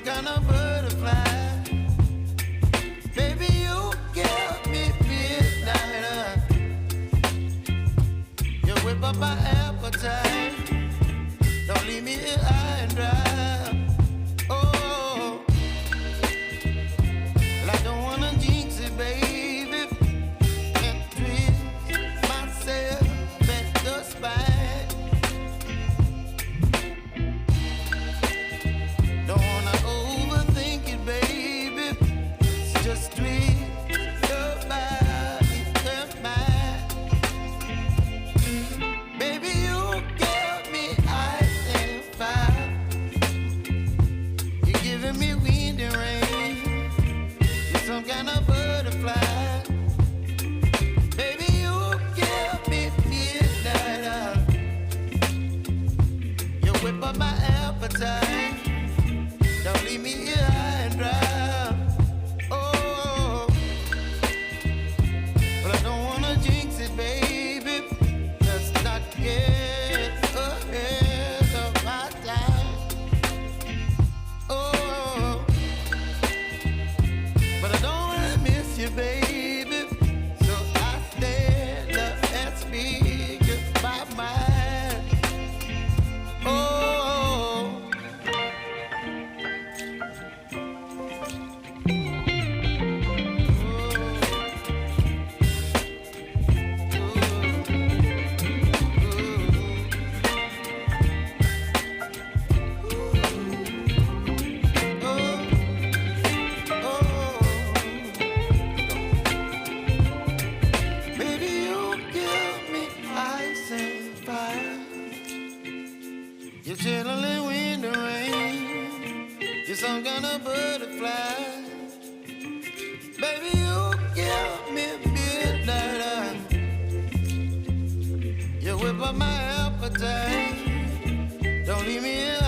kind of butterfly. Baby, you give me midnight. You whip up my appetite. Don't leave me here high and dry. Oh, well, I don't wanna jinx it, baby, and twist myself at the spine. Don't wanna overthink it, baby. It's just twist your body and mine. Baby, you give me ice and fire. You're giving me wind and rain. You're some kind of butterfly. Baby, you give me midnight. You whip up my appetite. Don't leave me here high and dry. Oh, but I don't wanna jinx it, baby. Let's not get ahead of my time. Oh, but I don't wanna miss you, baby. So I stand up and speak my mind. Oh. Baby, you give me ice and fire. You're chilling wind and rain. You're some kind of butterfly. Baby, you give me midnight. You whip up my appetite. Don't leave me here